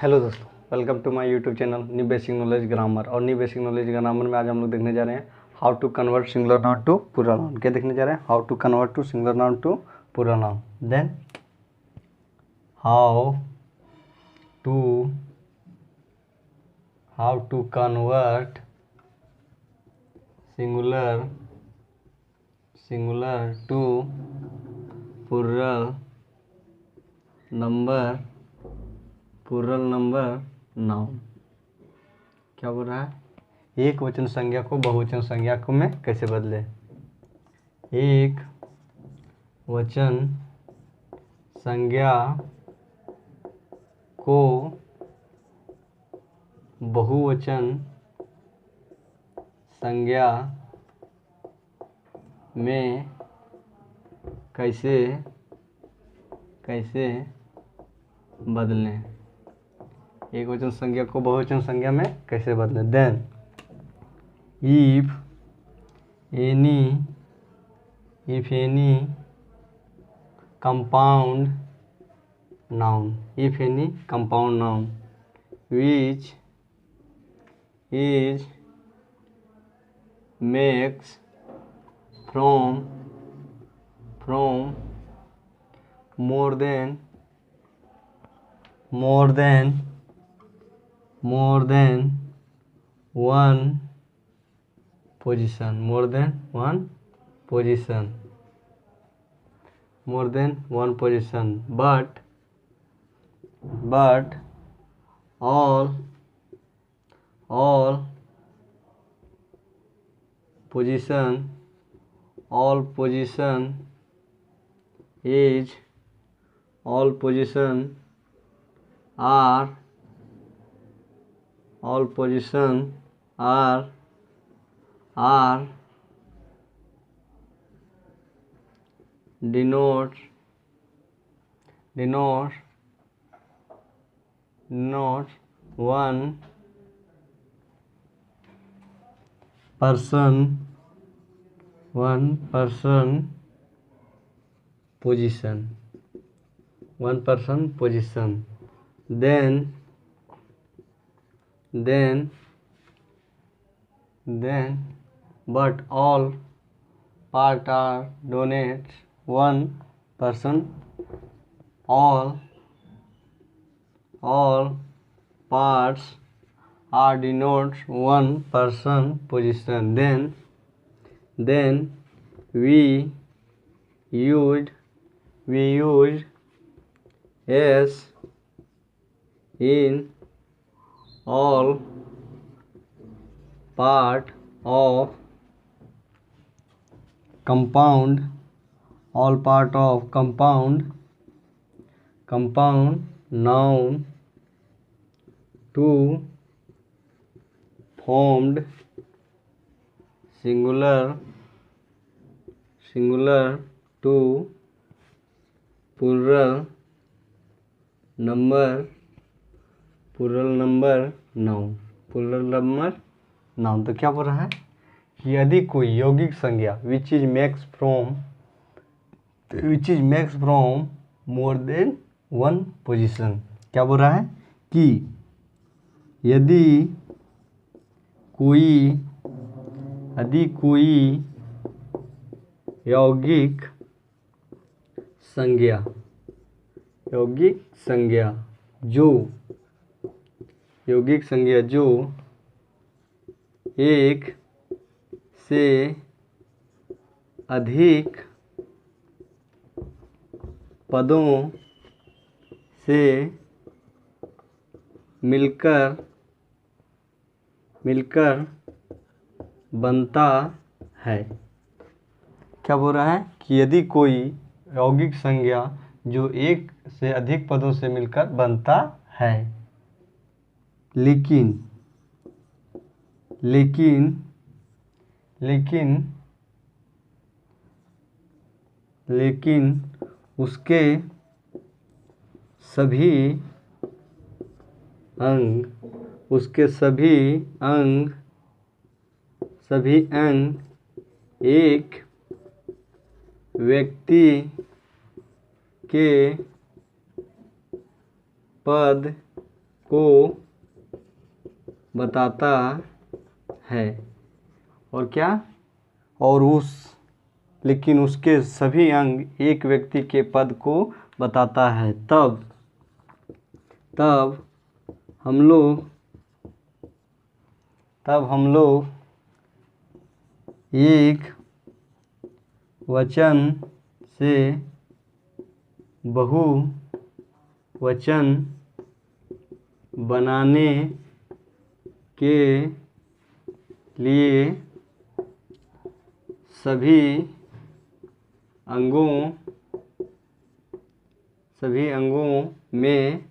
Hello दोस्तों, welcome to my YouTube channel new basic knowledge grammar. और new basic knowledge grammar में आज हम लोग देखने जा रहे हैं how to convert singular noun to plural noun. क्या देखने जा रहे हैं? How to convert to singular noun to plural noun. Then how to convert singular to plural number noun. क्या बोल रहा है? एक वचन संज्ञा को बहुवचन संज्ञा को में कैसे बदले। एक वचन संज्ञा को बहुवचन संज्ञा में कैसे बदलें। एक वचन संज्ञा को बहुवचन संज्ञा में कैसे बदलें। Then if any compound noun which is makes from more than one position, but all position are denote one person position. Then but all part are donate one person. All parts are denote one person position. Then we used s in all part of compound noun to formed singular to plural number noun। तो क्या बोल रहा है कि यदि कोई यौगिक संज्ञा which is makes from more than one position. क्या बोल रहा है कि यदि कोई यौगिक संज्ञा जो एक से अधिक पदों से मिलकर बनता है। क्या बोल रहा है कि यदि कोई यौगिक संज्ञा जो एक से अधिक पदों से मिलकर बनता है, लेकिन उसके सभी अंग एक व्यक्ति के पद को बताता है। और क्या? और लेकिन उसके सभी अंग एक व्यक्ति के पद को बताता है। तब हम लोग एक वचन से बहुवचन बनाने के लिए सभी अंगों में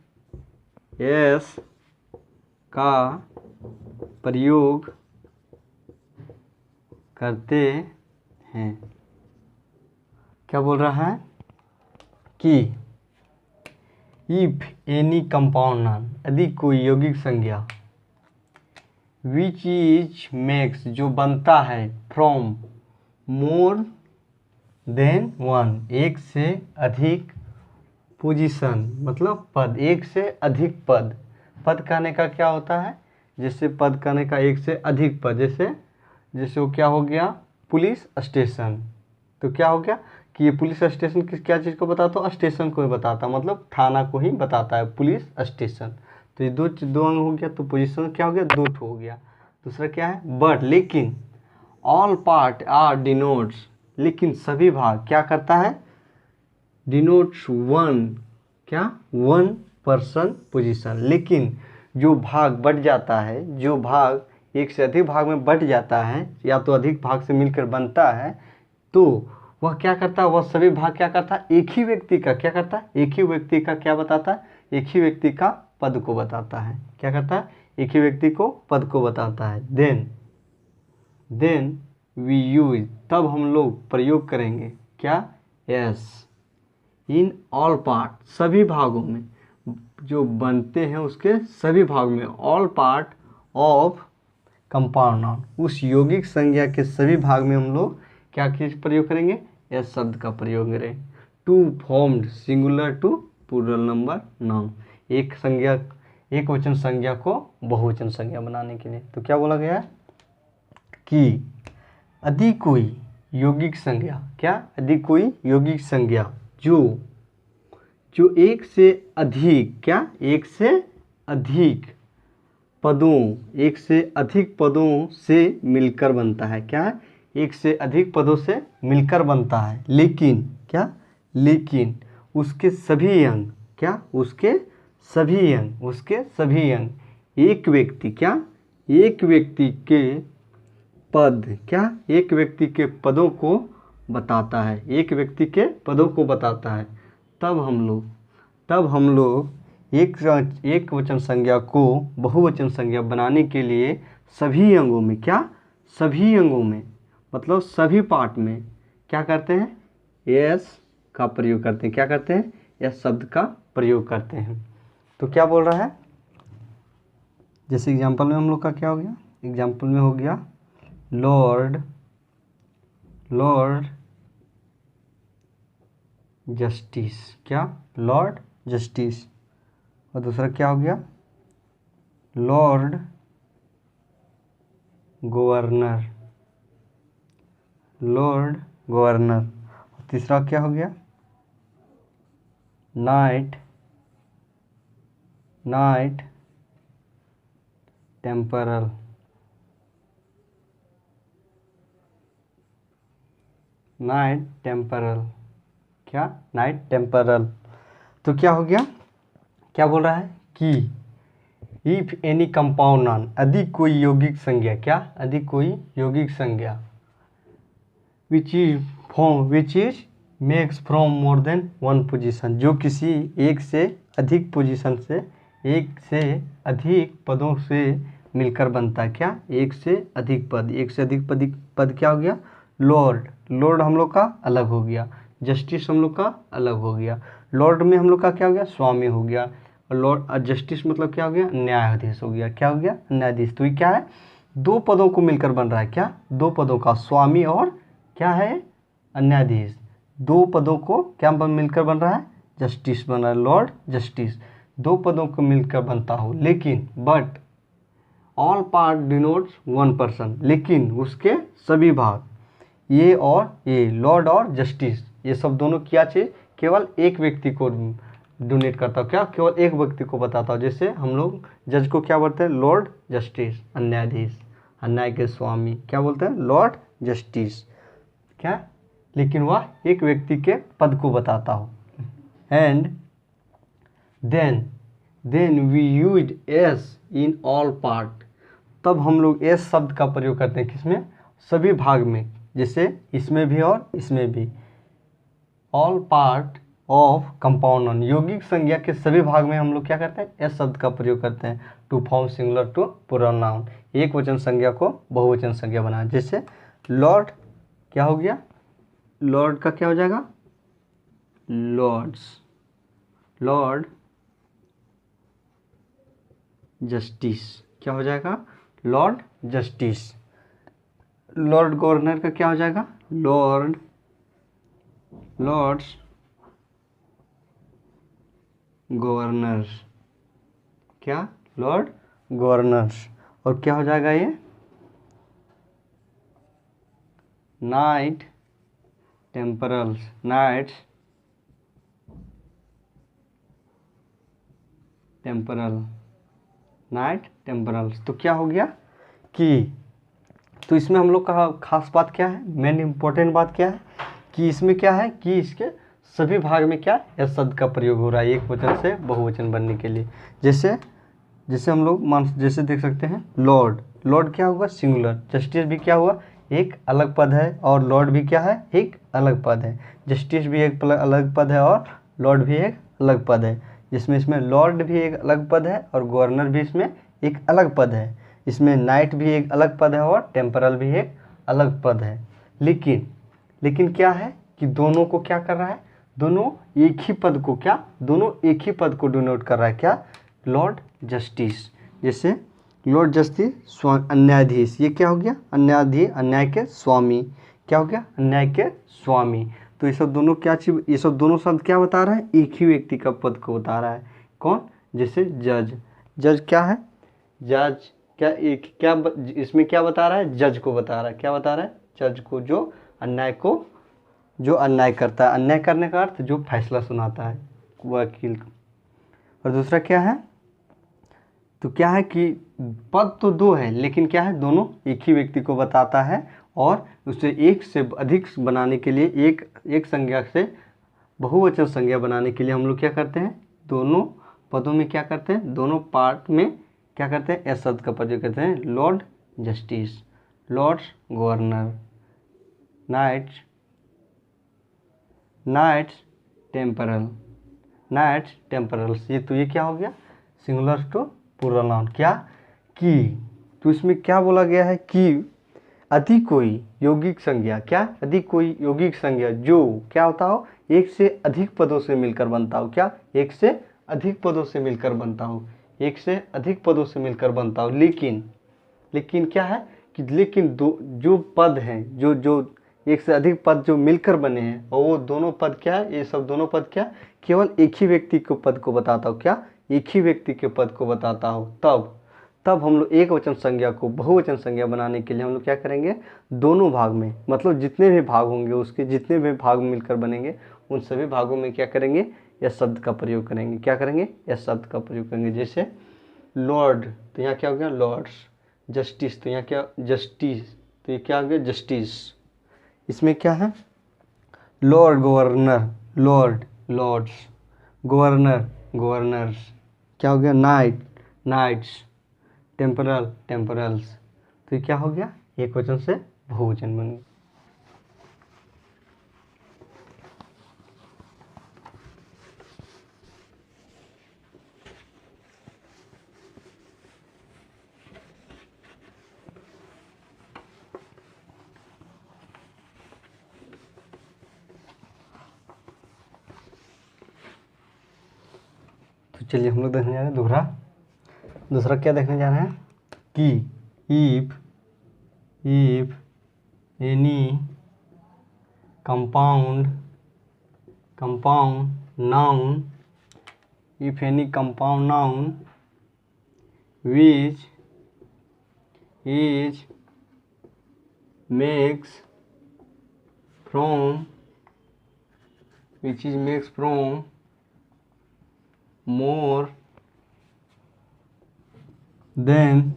एस का प्रयोग करते हैं। क्या बोल रहा है कि इफ एनी कंपाउंड नाउन, यदि कोई यौगिक संज्ञा विच इज मेक्स, जो बनता है, फ्रॉम मोर देन वन, एक से अधिक, पोजीशन मतलब पद, एक से अधिक पद। पद कहने का क्या होता है? जैसे पद कहने का एक से अधिक पद, जैसे वो क्या हो गया, पुलिस स्टेशन। तो क्या हो गया कि ये पुलिस स्टेशन किस क्या चीज़ को बताता हो? स्टेशन को ही बताता, मतलब थाना को ही बताता है पुलिस स्टेशन। तो ये दो अंग हो गया, तो पोजीशन क्या हो गया, दो हो गया। दूसरा क्या है? बट, लेकिन ऑल पार्ट आर डिनोट्स, लेकिन सभी भाग क्या करता है? डिनोट्स वन, क्या? One person position. लेकिन जो भाग बढ़ जाता है, जो भाग एक से अधिक भाग में बढ़ जाता है, या तो अधिक भाग से मिलकर बनता है, तो वह क्या करता है? वह सभी भाग क्या करता है? एक ही व्यक्ति का क्या करता है? एक ही व्यक्ति का क्या बताता है? एक ही व्यक्ति का पद को बताता है। क्या करता है? एक ही व्यक्ति को पद को बताता है। देन वी यूज, तब हम लोग प्रयोग करेंगे क्या? यस इन ऑल पार्ट, सभी भागों में, जो बनते हैं उसके सभी भाग में, all part of compound noun, उस यौगिक संज्ञा के सभी भाग में हम लोग क्या चीज प्रयोग करेंगे? एस शब्द का प्रयोग करें। To formed singular to plural number noun, एक वचन संज्ञा को बहुवचन संज्ञा बनाने के लिए। तो क्या बोला गया कि यदि कोई यौगिक संज्ञा, क्या? यदि कोई यौगिक संज्ञा जो एक से अधिक, क्या? एक से अधिक पदों से मिलकर बनता है। क्या? एक से अधिक पदों से मिलकर बनता है। लेकिन क्या? लेकिन उसके सभी अंग, क्या? उसके सभी अंग एक व्यक्ति, क्या? एक व्यक्ति के पद, क्या? एक व्यक्ति के पदों को बताता है, एक व्यक्ति के पदों को बताता है। तब हम लोग एक वचन संज्ञा को बहुवचन संज्ञा बनाने के लिए सभी अंगों में, क्या? सभी अंगों में मतलब सभी पार्ट में क्या करते हैं? एस का प्रयोग करते हैं। क्या करते हैं? एस शब्द का प्रयोग करते हैं। तो क्या बोल रहा है? जैसे एग्जाम्पल में हम लोग का क्या हो गया? एग्जाम्पल में हो गया लॉर्ड जस्टिस, क्या? Lord justice. और दूसरा क्या हो गया? Lord governor. तीसरा क्या हो गया? Knight temporal. क्या? Knight temporal. तो क्या हो गया? क्या बोल रहा है कि इफ एनी कंपाउंड नाउन, यदि कोई यौगिक संज्ञा, क्या? यदि कोई यौगिक संज्ञा which is makes from more than one position, जो किसी एक से अधिक पोजीशन से, एक से अधिक पदों से मिलकर बनता है। क्या? एक से अधिक पद क्या हो गया? लॉर्ड हम लोग का अलग हो गया, जस्टिस हम लोग का अलग हो गया। लॉर्ड में हम लोग का क्या हो गया? स्वामी हो गया। और लॉर्ड जस्टिस मतलब क्या हो गया? न्यायाधीश हो गया। क्या हो गया? न्यायाधीश। तो ये क्या है? दो पदों को मिलकर बन रहा है। क्या? दो पदों का, स्वामी और क्या है? न्यायाधीश। दो पदों को क्या मिलकर बन रहा है? जस्टिस बन रहा है, लॉर्ड जस्टिस। दो पदों को मिलकर बनता हो, लेकिन but all part denotes one person, लेकिन उसके सभी भाग, ये और ये, लॉर्ड और जस्टिस, ये सब दोनों क्या चाहिए, केवल एक व्यक्ति को डोनेट करता हूँ, क्या केवल एक व्यक्ति को बताता हूँ। जैसे हम लोग जज को क्या बोलते हैं, लॉर्ड जस्टिस, अन्यायाधीश, अन्याय के स्वामी क्या बोलते हैं, लॉर्ड जस्टिस, क्या, लेकिन वह एक व्यक्ति के पद को बताता हो। And then we use S in all part, तब हम लोग एस शब्द का प्रयोग करते हैं किसमें, सभी भाग में, जैसे इसमें भी और इसमें भी। All part of compound noun, यौगिक संज्ञा के सभी भाग में हम लोग क्या करते हैं, एस शब्द का प्रयोग करते हैं to form singular to plural noun, एक वचन संज्ञा को बहुवचन संज्ञा बनाना। जैसे लॉर्ड क्या हो गया, लॉर्ड का क्या हो जाएगा, लॉर्ड्स, लॉर्ड जस्टिस क्या हो जाएगा, लॉर्ड जस्टिस। लॉर्ड गवर्नर का क्या हो जाएगा, लॉर्ड्स गवर्नर्स, क्या, लॉर्ड गवर्नर्स। और क्या हो जाएगा ये, नाइट टेम्परल्स, नाइट्स टेम्परल, नाइट टेम्परल्स। तो क्या हो गया कि, तो इसमें हम लोग का खास बात क्या है, मेन इंपॉर्टेंट बात क्या है कि इसमें क्या है कि इसके सभी भाग में क्या एस शब्द का प्रयोग हो रहा है एक वचन से बहुवचन बनने के लिए। जैसे हम लोग जैसे देख सकते हैं, लॉर्ड, लॉर्ड क्या हुआ, सिंगुलर, जस्टिस भी क्या हुआ, एक अलग पद है, और लॉर्ड भी क्या है, एक अलग पद है, जस्टिस भी एक अलग पद है, और लॉर्ड भी एक अलग पद है, जिसमें इसमें लॉर्ड भी एक अलग पद है और गवर्नर भी इसमें एक अलग पद है, इसमें नाइट भी एक अलग पद है और टेम्परल भी एक अलग पद है। लेकिन क्या है कि दोनों को क्या कर रहा है, दोनों एक ही पद को, क्या, दोनों एक ही पद को डिनोट कर रहा है, क्या, लॉर्ड जस्टिस। जैसे लॉर्ड जस्टिस अन्यायाधीश, ये क्या हो गया, अन्यायाधीश, अन्याय के स्वामी, क्या हो गया, अन्याय के स्वामी। तो ये सब दोनों क्या चीज, ये सब दोनों शब्द क्या बता रहा है, एक ही व्यक्ति का पद को बता रहा है, कौन, जैसे जज, जज क्या है, जज क्या, एक क्या इसमें क्या बता रहा है, जज को बता रहा है, क्या बता रहा है, जज को, जो अन्याय करता है, अन्याय करने का अर्थ जो फैसला सुनाता है, वकील। और दूसरा क्या है, तो क्या है कि पद तो दो है, लेकिन क्या है, दोनों एक ही व्यक्ति को बताता है, और उसे एक से अधिक बनाने के लिए, एक संज्ञा से बहुवचन संज्ञा बनाने के लिए हम लोग क्या करते हैं, दोनों पदों में क्या करते हैं, दोनों पार्ट में क्या करते हैं, एस शब्द का प्रयोग करते हैं, lord justice, lords governor, knights temporals. ये तो ये क्या हो गया, सिंगुलर टू प्लूरल नाउन, क्या, कि, तो इसमें क्या बोला गया है कि अधिक कोई यौगिक संज्ञा, क्या, अधिक कोई यौगिक संज्ञा जो क्या होता हो, एक से अधिक पदों से मिलकर बनता हो, क्या, एक से अधिक पदों से मिलकर बनता हो, एक से अधिक पदों से मिलकर बनता हो। लेकिन क्या है कि, लेकिन दो जो पद हैं, जो एक से अधिक पद जो मिलकर बने हैं, और वो दोनों पद क्या है, ये सब दोनों पद क्या, केवल एक ही व्यक्ति के पद को बताता हो, क्या, एक ही व्यक्ति के पद को बताता हो। तब हम लोग एक वचन संज्ञा को बहुवचन संज्ञा बनाने के लिए हम लोग क्या करेंगे, दोनों भाग में, मतलब जितने भी भाग होंगे, उसके जितने भी भाग मिलकर बनेंगे, उन सभी भागों में क्या करेंगे, यस शब्द का प्रयोग करेंगे, क्या करेंगे, यस शब्द का प्रयोग करेंगे। जैसे लॉर्ड, तो यहाँ क्या हो गया, लॉर्ड्स, जस्टिस, तो यहाँ क्या, जस्टिस, तो ये क्या हो गया, जस्टिस। इसमें क्या है, लॉर्ड गवर्नर, लॉर्ड्स, गवर्नर्स, क्या हो गया, नाइट्स, टेम्परल्स। तो ये क्या हो गया, एक वचन से बहुवचन बन गया। तो चलिए हम लोग देखने जा रहे हैं दूसरा क्या देखने जा रहे हैं कि if any compound noun if any compound noun which is makes from more than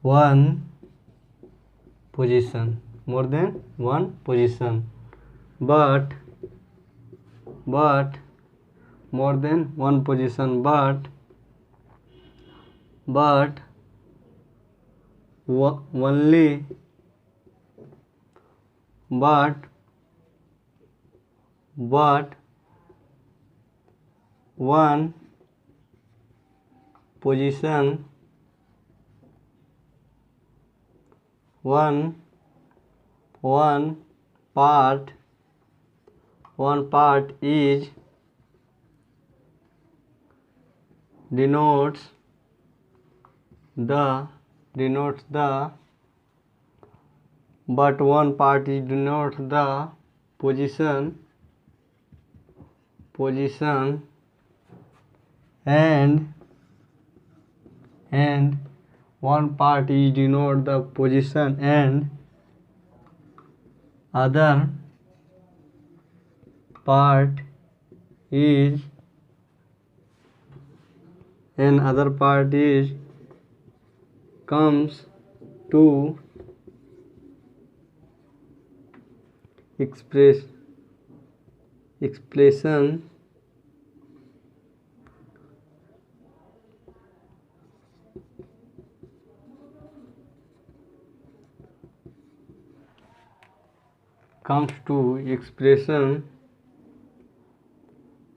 one position, but more than one position, but only but one position, one part is denotes the but one part is denotes the position and one part is denote the position and other part is comes to expression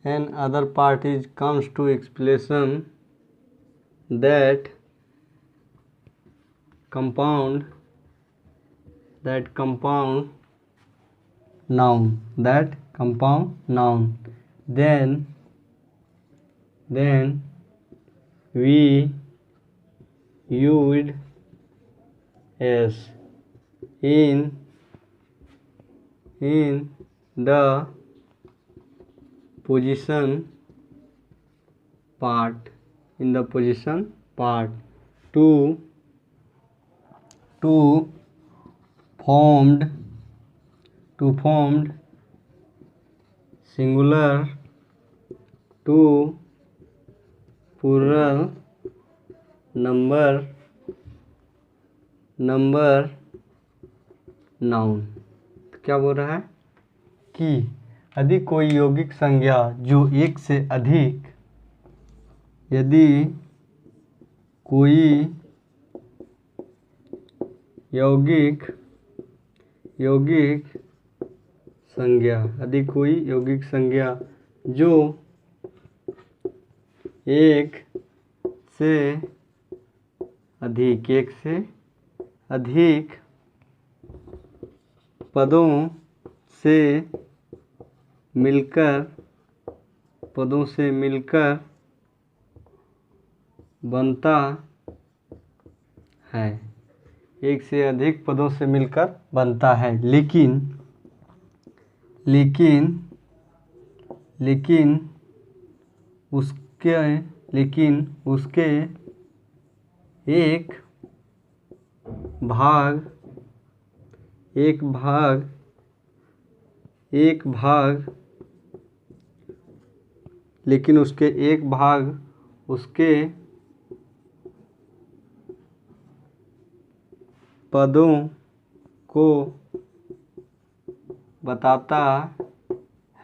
and other part is comes to expression that compound noun, then we used as in the position part to formed singular to plural number noun. क्या बोल रहा है कि यदि कोई यौगिक संज्ञा जो एक से अधिक यदि कोई यौगिक संज्ञा जो एक से अधिक पदों से मिलकर बनता है, एक से अधिक पदों से मिलकर बनता है, लेकिन उसके एक भाग उसके पदों को बताता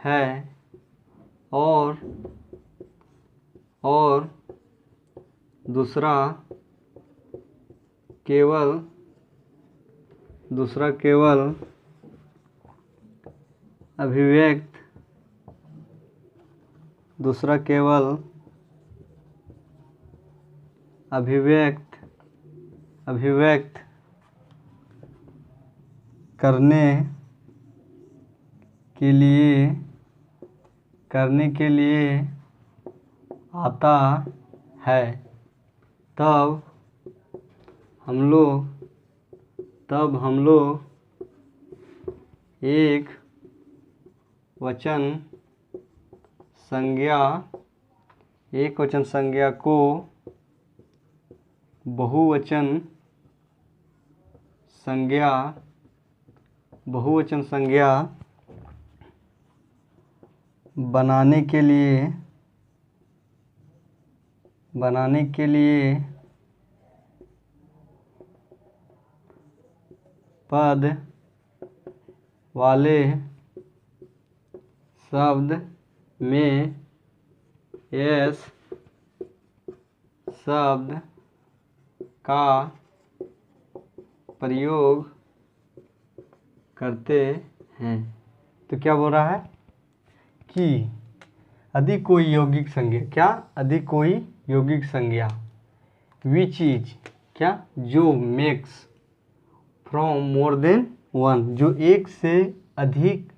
है और दूसरा केवल अभिव्यक्त करने के लिए आता है, तब हम लोग एक वचन संज्ञा एक वचन संज्ञा को बहुवचन संज्ञा बनाने के लिए पद वाले शब्द में एस शब्द का प्रयोग करते हैं। तो क्या बोल रहा है कि अधिक कोई यौगिक संज्ञा, क्या अधिक कोई यौगिक संज्ञा, विच इज, क्या, जो makes from more than one, जो एक से अधिक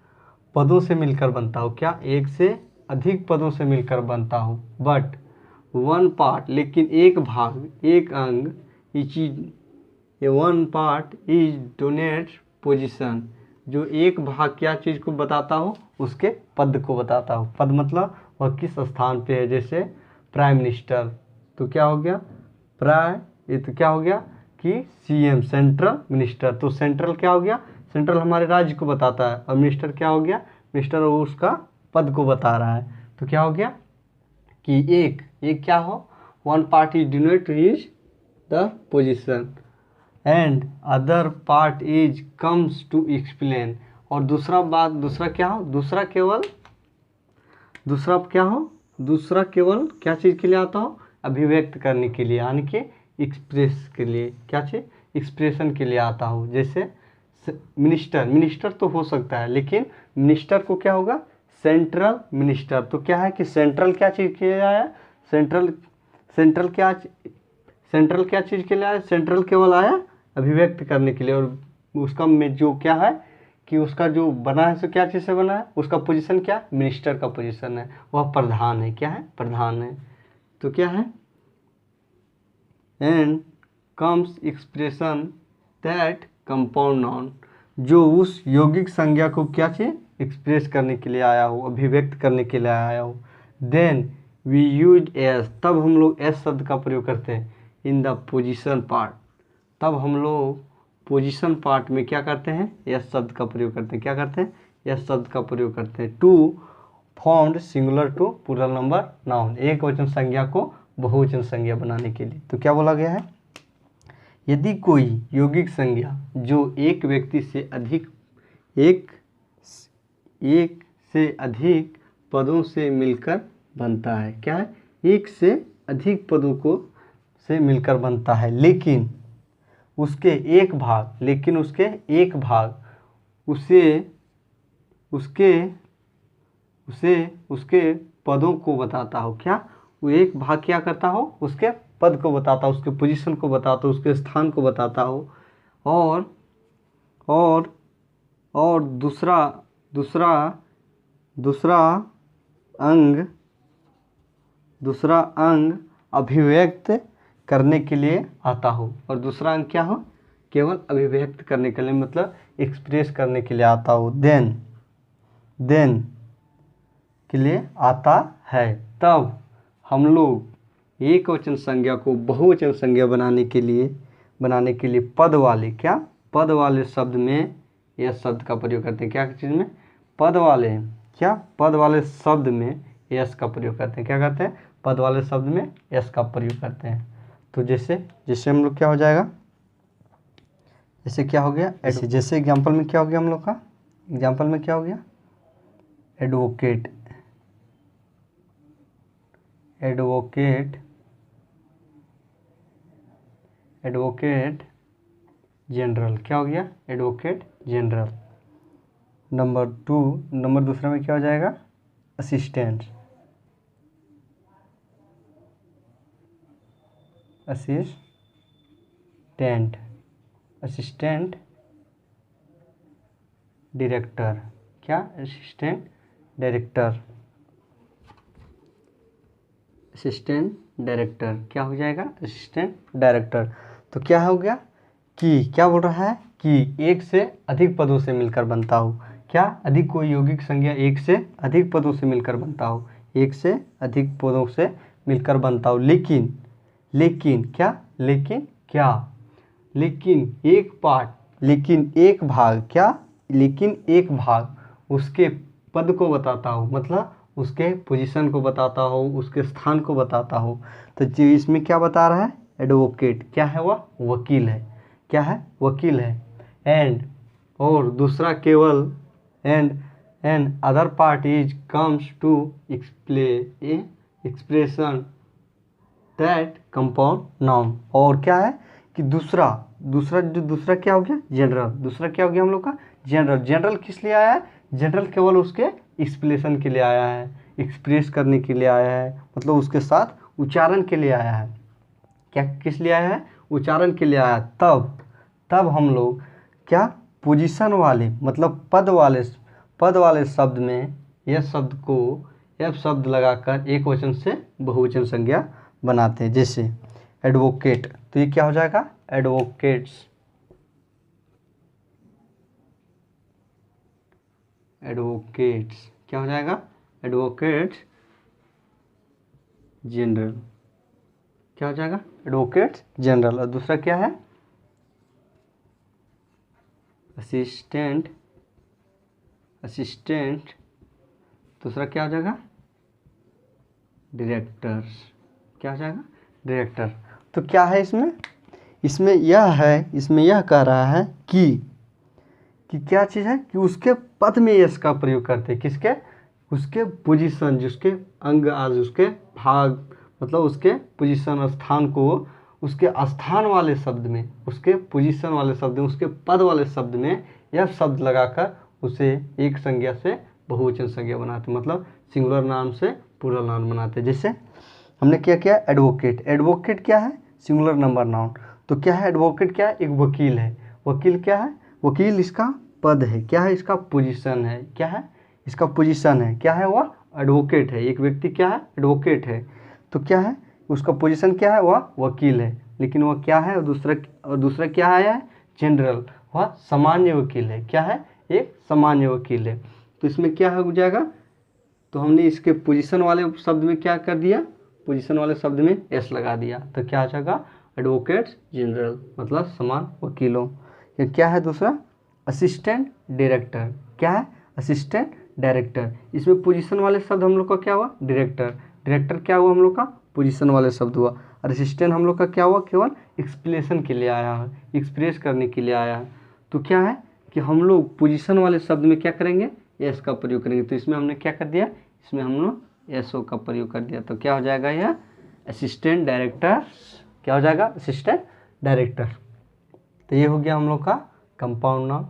पदों से मिलकर बनता हो, क्या, एक से अधिक पदों से मिलकर बनता हो, बट वन पार्ट, लेकिन एक भाग, एक अंग, one part is donate position, जो एक भाग क्या चीज़ को बताता हो, उसके पद को बताता हो। पद मतलब वह किस स्थान पे है, जैसे प्राइम मिनिस्टर, तो क्या हो गया ये तो क्या हो गया कि सीएम, सेंट्रल मिनिस्टर, तो सेंट्रल क्या हो गया, सेंट्रल हमारे राज्य को बताता है, और मिनिस्टर क्या हो गया, मिनिस्टर उसका पद को बता रहा है। तो क्या हो गया कि एक क्या हो, one part is denote is the position and other part is comes to explain, और दूसरा क्या हो, दूसरा केवल क्या चीज़ के लिए आता हो, अभिव्यक्त करने के लिए, यानी कि एक्सप्रेस के लिए, क्या चीज़, एक्सप्रेशन के लिए आता हो। जैसे मिनिस्टर तो हो सकता है, लेकिन मिनिस्टर को क्या होगा, सेंट्रल मिनिस्टर, तो क्या है कि सेंट्रल क्या चीज़ के लिए आया, सेंट्रल क्या चीज़ के लिए आया, सेंट्रल केवल आया अभिव्यक्त करने के लिए, और उसका में जो क्या है कि उसका जो बना है सो क्या चीज़ से बना है, उसका पोजीशन क्या, मिनिस्टर का पोजीशन है, वह प्रधान है, क्या है, प्रधान है। तो क्या है, and comes expression that compound noun, जो उस यौगिक संज्ञा को क्या चीज़ एक्सप्रेस करने के लिए आया हो, अभिव्यक्त करने के लिए आया हो। देन वी यूज एस, तब हम लोग एस शब्द का प्रयोग करते हैं इन द पोजीशन पार्ट, तब हम लोग पोजीशन पार्ट में क्या करते हैं, एस शब्द का प्रयोग करते हैं, क्या करते हैं, एस शब्द का प्रयोग करते हैं, to formed singular to plural number noun, एक वचन संज्ञा को बहुवचन संज्ञा बनाने के लिए। तो क्या बोला गया है, यदि कोई यौगिक संज्ञा जो एक व्यक्ति से अधिक एक से अधिक पदों से मिलकर बनता है, क्या है, एक से अधिक पदों को से मिलकर बनता है, लेकिन उसके एक भाग उसके पदों को बताता हो, क्या, वो एक भाग क्या करता हो, उसके पद को बताता हो, उसके पोजीशन को बताता हो, उसके स्थान को बताता हो, और दूसरा अंग अभिव्यक्त करने के लिए आता हो, और दूसरा अंग क्या हो, केवल अभिव्यक्त करने के लिए, मतलब एक्सप्रेस करने के लिए आता हो, देन के लिए आता है। तब हम लोग एक वचन संज्ञा को बहुवचन संज्ञा बनाने के लिए पद वाले शब्द में यस शब्द का प्रयोग करते हैं, क्या चीज़ में, पद वाले शब्द में यस का प्रयोग करते हैं, क्या करते हैं, पद वाले शब्द में यस का प्रयोग करते हैं। तो जैसे हम लोग क्या हो जाएगा, जैसे क्या हो गया, जैसे एग्जाम्पल में क्या हो गया, हम लोग का एग्जाम्पल में क्या हो गया, एडवोकेट जनरल, क्या हो गया, एडवोकेट जनरल। नंबर दूसरा में क्या हो जाएगा, असिस्टेंट डायरेक्टर, क्या, असिस्टेंट डायरेक्टर क्या हो जाएगा, असिस्टेंट डायरेक्टर। तो क्या हो गया कि क्या बोल रहा है कि एक से अधिक पदों से मिलकर बनता हो, क्या, कोई यौगिक संज्ञा एक से अधिक पदों से मिलकर बनता हो, एक से अधिक पदों से मिलकर बनता हो। लेकिन लेकिन क्या लेकिन क्या लेकिन एक पार्ट लेकिन एक भाग क्या लेकिन एक भाग उसके पद को बताता हो, मतलब उसके पोजीशन को बताता हो, उसके स्थान को बताता हो। तो जो इसमें क्या बता रहा है, एडवोकेट क्या है, वह वकील है। क्या है, वकील है। एंड और दूसरा केवल and other part is comes to expression that compound noun. और क्या है कि दूसरा क्या हो गया, जनरल। दूसरा क्या हो गया हम लोग का, जनरल। जनरल किस लिए आया है, जनरल केवल उसके एक्सप्लेशन के लिए आया है, एक्सप्रेस करने के लिए आया है, मतलब उसके साथ उच्चारण के लिए आया है। क्या किस लिए आया है, उच्चारण के लिए आया। तब हम लोग क्या पोजीशन वाले मतलब पद वाले शब्द में यह शब्द लगाकर एक वचन से बहुवचन संज्ञा बनाते हैं। जैसे एडवोकेट, तो ये क्या हो जाएगा, एडवोकेट्स। क्या हो जाएगा, एडवोकेट्स जनरल। क्या हो जाएगा, एडवोकेट्स जनरल। और दूसरा क्या है, असिस्टेंट। दूसरा क्या हो जाएगा, डायरेक्टर्स। क्या हो जाएगा, डायरेक्टर। तो क्या है इसमें यह कह रहा है कि क्या चीज़ है कि उसके पद में यस का प्रयोग करते हैं। किसके, उसके पोजीशन, जिसके अंग आज उसके भाग, मतलब उसके पोजीशन स्थान को उसके स्थान वाले शब्द में, उसके पोजीशन वाले शब्द में, उसके पद वाले शब्द में यह शब्द लगाकर उसे एक संज्ञा से बहुवचन संज्ञा बनाते, मतलब सिंगुलर नाउन से प्लूरल नाउन बनाते। जैसे हमने क्या किया, एडवोकेट क्या है, सिंगुलर नंबर नाउन। तो क्या है, एडवोकेट क्या है, एक वकील है। वकील क्या है, वकील इसका पद है। क्या है, इसका पोजीशन है। क्या है, इसका पोजीशन है। क्या है, वह एडवोकेट है। एक व्यक्ति क्या है, एडवोकेट है। तो क्या है, उसका पोजीशन क्या है, वह वकील है। लेकिन वह क्या है, और दूसरा क्या है, जनरल, वह सामान्य वकील है। क्या है, एक सामान्य वकील है। तो इसमें क्या हो जाएगा, तो हमने इसके पोजीशन वाले शब्द में क्या कर दिया, पोजीशन वाले शब्द में एस लगा दिया। तो क्या आ जाएगा, एडवोकेट्स जनरल, मतलब समान वकीलों। ये क्या है, दूसरा असिस्टेंट डायरेक्टर। क्या है, असिस्टेंट डायरेक्टर। इसमें पोजीशन वाले शब्द हम लोग का क्या हुआ, डायरेक्टर क्या हुआ हम लोग का, पोजीशन वाले शब्द हुआ। और असिस्टेंट हम लोग का क्या हुआ, केवल एक्सप्लेशन के लिए आया है, एक्सप्रेस करने के लिए आया है। तो क्या है कि हम लोग पोजीशन वाले शब्द में क्या करेंगे, एस का प्रयोग करेंगे। तो इसमें हमने क्या कर दिया, इसमें हम लोग एसओ का प्रयोग कर दिया। तो क्या हो जाएगा, यह असिस्टेंट डायरेक्टर। क्या हो जाएगा, असिस्टेंट डायरेक्टर। तो ये हो गया हम लोग का कंपाउंड नाउन।